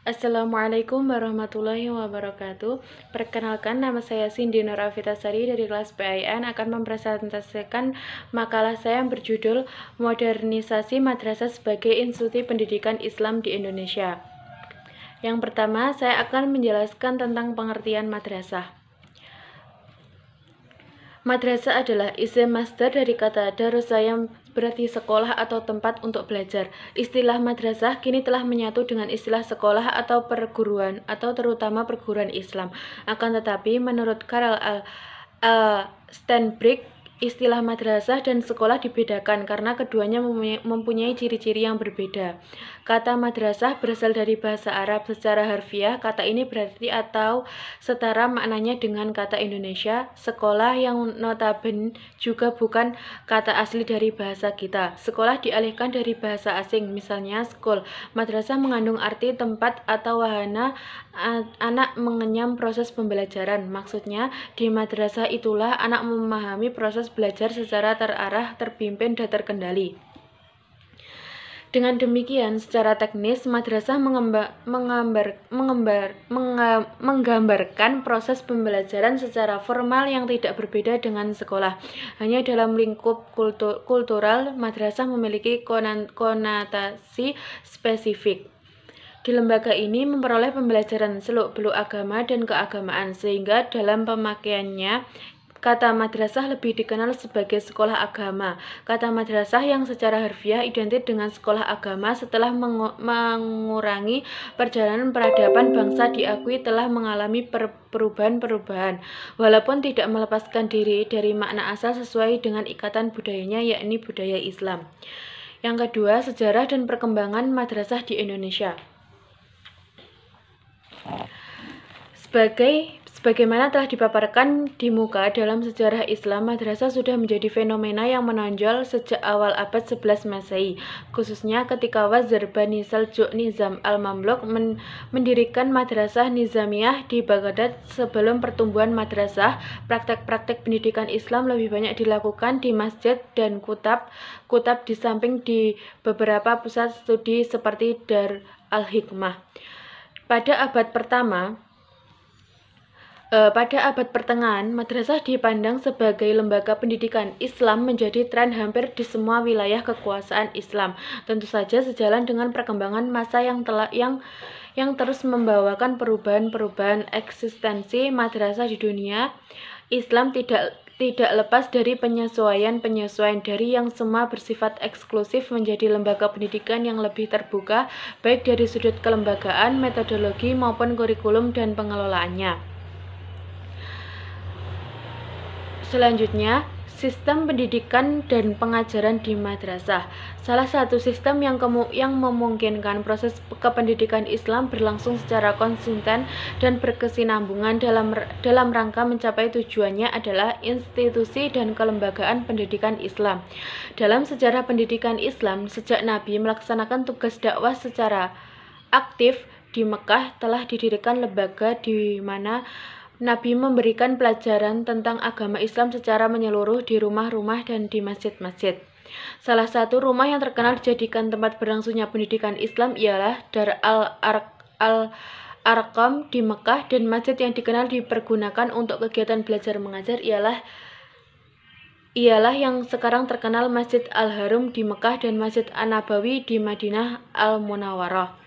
Assalamualaikum warahmatullahi wabarakatuh. Perkenalkan, nama saya Cindy Nur Afitasari dari kelas PIN akan mempresentasikan makalah saya yang berjudul Modernisasi Madrasah sebagai Institusi Pendidikan Islam di Indonesia. Yang pertama, saya akan menjelaskan tentang pengertian madrasah. Madrasah adalah isim masdar dari kata darussa yang berarti sekolah atau tempat untuk belajar. Istilah madrasah kini telah menyatu dengan istilah sekolah atau perguruan, atau terutama perguruan Islam. Akan tetapi, menurut Karl Steinbrück, istilah madrasah dan sekolah dibedakan karena keduanya mempunyai ciri-ciri yang berbeda. Kata madrasah berasal dari bahasa Arab. Secara harfiah, kata ini berarti atau setara maknanya dengan kata Indonesia, sekolah, yang notabene juga bukan kata asli dari bahasa kita. Sekolah dialihkan dari bahasa asing, misalnya school. Madrasah mengandung arti tempat atau wahana anak mengenyam proses pembelajaran. Maksudnya, di madrasah itulah anak memahami proses belajar secara terarah, terpimpin, dan terkendali. Dengan demikian, secara teknis, madrasah menggambarkan proses pembelajaran secara formal yang tidak berbeda dengan sekolah. Hanya dalam lingkup kultural, madrasah memiliki konotasi spesifik. Di lembaga ini memperoleh pembelajaran seluk-beluk agama dan keagamaan, sehingga dalam pemakaiannya, kata madrasah lebih dikenal sebagai sekolah agama. Kata madrasah yang secara harfiah identik dengan sekolah agama setelah mengurangi perjalanan peradaban bangsa diakui telah mengalami perubahan-perubahan, walaupun tidak melepaskan diri dari makna asal sesuai dengan ikatan budayanya, yakni budaya Islam. Yang kedua, sejarah dan perkembangan madrasah di Indonesia. Sebagaimana telah dipaparkan di muka, dalam sejarah Islam, madrasah sudah menjadi fenomena yang menonjol sejak awal abad 11 Masehi, khususnya ketika Wazir Bani Seljuk Nizam al-Mamluk mendirikan madrasah Nizamiyah di Baghdad. Sebelum pertumbuhan madrasah, praktek-praktek pendidikan Islam lebih banyak dilakukan di masjid dan kutab di samping di beberapa pusat studi seperti Dar al-Hikmah. Pada abad pertengahan, madrasah dipandang sebagai lembaga pendidikan Islam menjadi tren hampir di semua wilayah kekuasaan Islam. Tentu saja sejalan dengan perkembangan masa yang terus membawakan perubahan-perubahan eksistensi madrasah di dunia Islam tidak lepas dari penyesuaian dari yang semua bersifat eksklusif menjadi lembaga pendidikan yang lebih terbuka, baik dari sudut kelembagaan, metodologi, maupun kurikulum dan pengelolaannya. Selanjutnya, sistem pendidikan dan pengajaran di madrasah. Salah satu sistem yang memungkinkan proses kependidikan Islam berlangsung secara konsisten dan berkesinambungan dalam rangka mencapai tujuannya adalah institusi dan kelembagaan pendidikan Islam. Dalam sejarah pendidikan Islam, sejak Nabi melaksanakan tugas dakwah secara aktif di Mekah, telah didirikan lembaga di mana Nabi memberikan pelajaran tentang agama Islam secara menyeluruh di rumah-rumah dan di masjid-masjid. Salah satu rumah yang terkenal dijadikan tempat berlangsungnya pendidikan Islam ialah Dar al-Arqam di Mekah, dan masjid yang dikenal dipergunakan untuk kegiatan belajar mengajar ialah yang sekarang terkenal Masjid Al-Haram di Mekah dan Masjid An-Nabawi di Madinah Al-Munawwarah.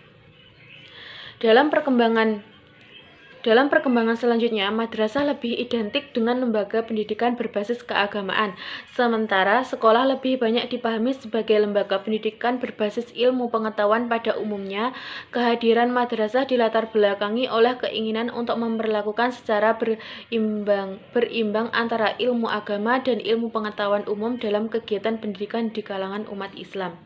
Dalam perkembangan selanjutnya, madrasah lebih identik dengan lembaga pendidikan berbasis keagamaan, sementara sekolah lebih banyak dipahami sebagai lembaga pendidikan berbasis ilmu pengetahuan pada umumnya. Kehadiran madrasah dilatar belakangi oleh keinginan untuk memperlakukan secara berimbang antara ilmu agama dan ilmu pengetahuan umum dalam kegiatan pendidikan di kalangan umat Islam.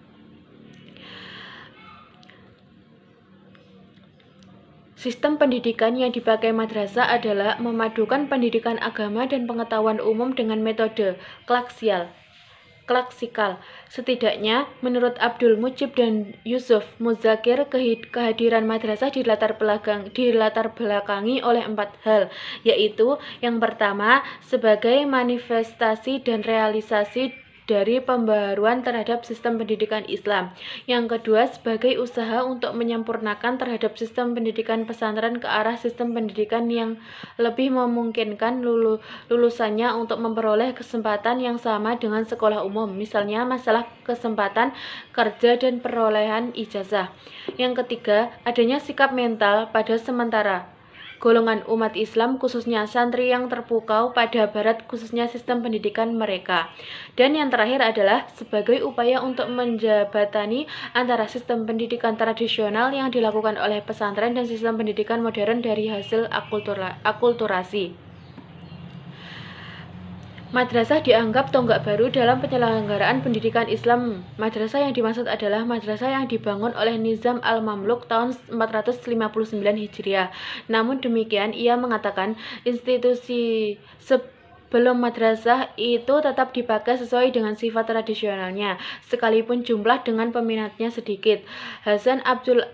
Sistem pendidikan yang dipakai madrasah adalah memadukan pendidikan agama dan pengetahuan umum dengan metode klaksikal. Setidaknya, menurut Abdul Mujib dan Yusuf Muzakir, kehadiran madrasah dilatar belakangi oleh 4 hal, yaitu yang pertama, sebagai manifestasi dan realisasi dari pembaruan terhadap sistem pendidikan Islam. Yang kedua, sebagai usaha untuk menyempurnakan terhadap sistem pendidikan pesantren ke arah sistem pendidikan yang lebih memungkinkan lulusannya untuk memperoleh kesempatan yang sama dengan sekolah umum, misalnya masalah kesempatan kerja dan perolehan ijazah. Yang ketiga, adanya sikap mental pada sementara golongan umat Islam, khususnya santri yang terpukau pada barat, khususnya sistem pendidikan mereka. Dan yang terakhir adalah sebagai upaya untuk menjabatani antara sistem pendidikan tradisional yang dilakukan oleh pesantren dan sistem pendidikan modern dari hasil akulturasi. Madrasah dianggap tonggak baru dalam penyelenggaraan pendidikan Islam. Madrasah yang dimaksud adalah madrasah yang dibangun oleh Nizam al-Mamluk tahun 459 Hijriah. Namun demikian, ia mengatakan institusi sebelum madrasah itu tetap dipakai sesuai dengan sifat tradisionalnya, sekalipun jumlah dengan peminatnya sedikit. Hasan Abdul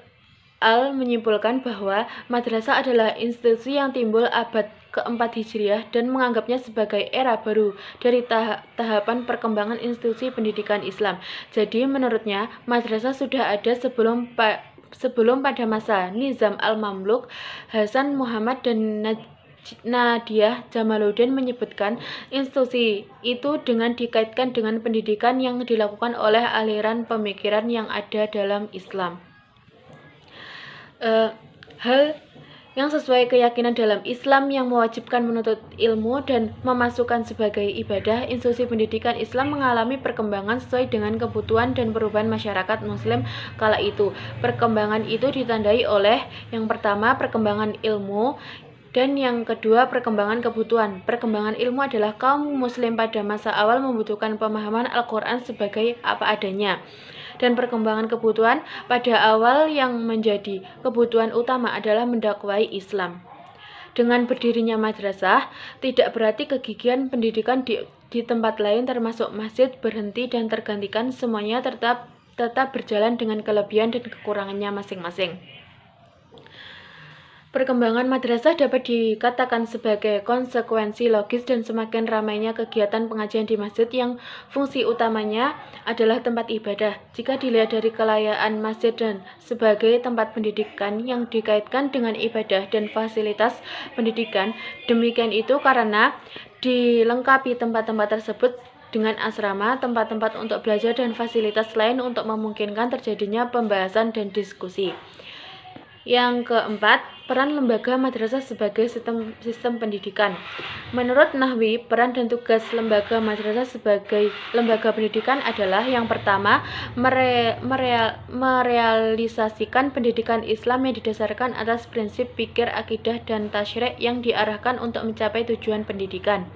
Al menyimpulkan bahwa madrasah adalah institusi yang timbul abad keempat Hijriah dan menganggapnya sebagai era baru dari tahapan perkembangan institusi pendidikan Islam. Jadi menurutnya madrasah sudah ada sebelum pada masa Nizam al-Mamluk. Hasan Muhammad dan Nadiah Jamaluddin menyebutkan institusi itu dengan dikaitkan dengan pendidikan yang dilakukan oleh aliran pemikiran yang ada dalam Islam. Hal yang sesuai keyakinan dalam Islam yang mewajibkan menuntut ilmu dan memasukkan sebagai ibadah. Institusi pendidikan Islam mengalami perkembangan sesuai dengan kebutuhan dan perubahan masyarakat Muslim kala itu. Perkembangan itu ditandai oleh yang pertama perkembangan ilmu dan yang kedua perkembangan kebutuhan. Perkembangan ilmu adalah kaum Muslim pada masa awal membutuhkan pemahaman Al-Quran sebagai apa adanya. Dan perkembangan kebutuhan pada awal yang menjadi kebutuhan utama adalah mendakwai Islam. Dengan berdirinya madrasah, tidak berarti kegigihan pendidikan di tempat lain termasuk masjid berhenti dan tergantikan, semuanya tetap berjalan dengan kelebihan dan kekurangannya masing-masing. Perkembangan madrasah dapat dikatakan sebagai konsekuensi logis dan semakin ramainya kegiatan pengajian di masjid yang fungsi utamanya adalah tempat ibadah. Jika dilihat dari kelayaan masjid dan sebagai tempat pendidikan yang dikaitkan dengan ibadah dan fasilitas pendidikan, demikian itu karena dilengkapi tempat-tempat tersebut dengan asrama, tempat-tempat untuk belajar dan fasilitas lain untuk memungkinkan terjadinya pembahasan dan diskusi. Yang keempat, peran lembaga madrasah sebagai sistem pendidikan. Menurut Nahwi, peran dan tugas lembaga madrasah sebagai lembaga pendidikan adalah yang pertama, merealisasikan pendidikan Islam yang didasarkan atas prinsip pikir, akidah, dan tasyrik yang diarahkan untuk mencapai tujuan pendidikan.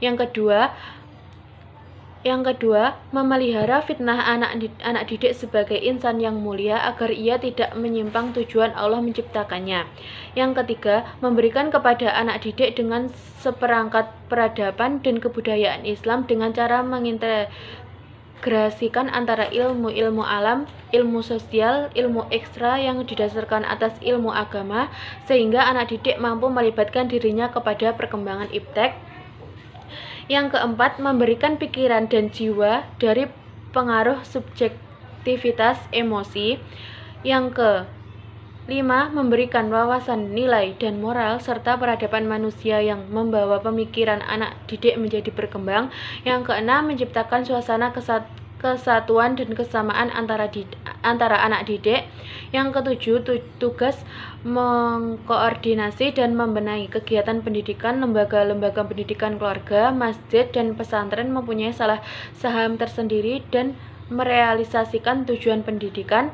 Yang kedua, memelihara fitnah anak didik sebagai insan yang mulia agar ia tidak menyimpang tujuan Allah menciptakannya. Yang ketiga, memberikan kepada anak didik dengan seperangkat peradaban dan kebudayaan Islam dengan cara mengintegrasikan antara ilmu alam, ilmu sosial, ilmu ekstra yang didasarkan atas ilmu agama, sehingga anak didik mampu melibatkan dirinya kepada perkembangan iptek. Yang keempat, memberikan pikiran dan jiwa dari pengaruh subjektivitas emosi. Yang kelima, memberikan wawasan nilai dan moral serta peradaban manusia yang membawa pemikiran anak didik menjadi berkembang. Yang keenam, menciptakan suasana kesatuan dan kesamaan antara anak didik. Yang ketujuh, tugas mengkoordinasi dan membenahi kegiatan pendidikan. Lembaga-lembaga pendidikan keluarga, masjid, dan pesantren mempunyai saham tersendiri dan merealisasikan tujuan pendidikan,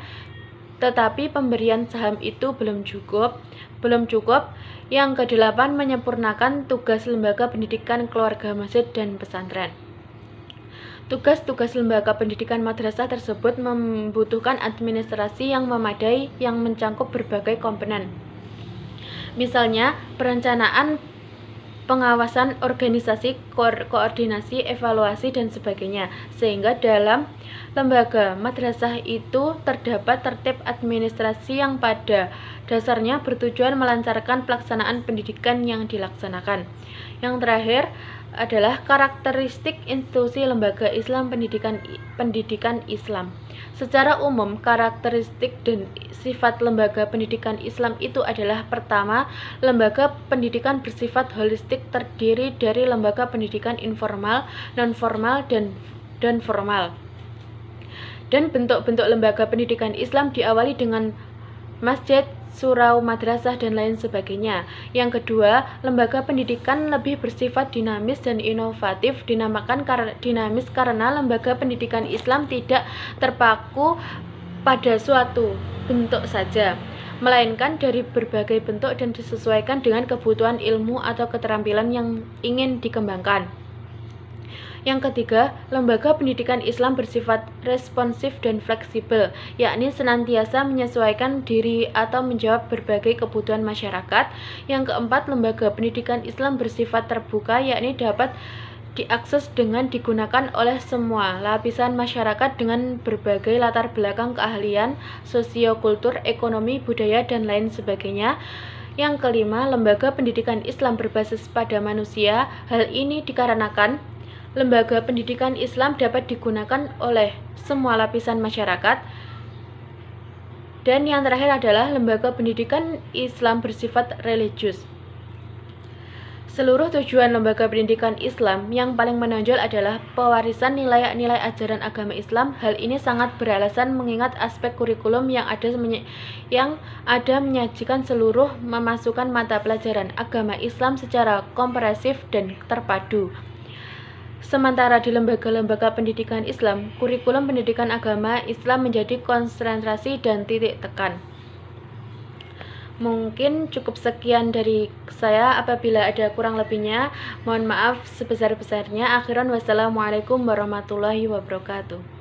tetapi pemberian saham itu belum cukup. Yang kedelapan, menyempurnakan tugas lembaga pendidikan keluarga, masjid, dan pesantren. Tugas-tugas lembaga pendidikan madrasah tersebut membutuhkan administrasi yang memadai yang mencakup berbagai komponen. Misalnya, perencanaan, pengawasan, organisasi, koordinasi, evaluasi, dan sebagainya. Sehingga dalam lembaga madrasah itu terdapat tertib administrasi yang pada dasarnya bertujuan melancarkan pelaksanaan pendidikan yang dilaksanakan. Yang terakhir, adalah karakteristik institusi lembaga Islam pendidikan Islam. Secara umum, karakteristik dan sifat lembaga pendidikan Islam itu adalah: pertama, lembaga pendidikan bersifat holistik, terdiri dari lembaga pendidikan informal, non-formal, dan formal. Dan bentuk-bentuk lembaga pendidikan Islam diawali dengan masjid, surau, madrasah, dan lain sebagainya. Yang kedua, lembaga pendidikan lebih bersifat dinamis dan inovatif. Dinamakan dinamis karena lembaga pendidikan Islam tidak terpaku pada suatu bentuk saja, melainkan dari berbagai bentuk dan disesuaikan dengan kebutuhan ilmu atau keterampilan yang ingin dikembangkan. Yang ketiga, lembaga pendidikan Islam bersifat responsif dan fleksibel, yakni senantiasa menyesuaikan diri atau menjawab berbagai kebutuhan masyarakat. Yang keempat, lembaga pendidikan Islam bersifat terbuka, yakni dapat diakses dengan digunakan oleh semua lapisan masyarakat dengan berbagai latar belakang keahlian, sosiokultur, ekonomi, budaya, dan lain sebagainya. Yang kelima, lembaga pendidikan Islam berbasis pada manusia. Hal ini dikarenakan lembaga pendidikan Islam dapat digunakan oleh semua lapisan masyarakat. Dan yang terakhir adalah lembaga pendidikan Islam bersifat religius. Seluruh tujuan lembaga pendidikan Islam yang paling menonjol adalah pewarisan nilai-nilai ajaran agama Islam. Hal ini sangat beralasan mengingat aspek kurikulum yang ada menyajikan seluruh memasukkan mata pelajaran agama Islam secara komprehensif dan terpadu. Sementara di lembaga-lembaga pendidikan Islam, kurikulum pendidikan agama Islam menjadi konsentrasi dan titik tekan. Mungkin cukup sekian dari saya. Apabila ada kurang lebihnya, mohon maaf sebesar-besarnya. Akhiran, wassalamualaikum warahmatullahi wabarakatuh.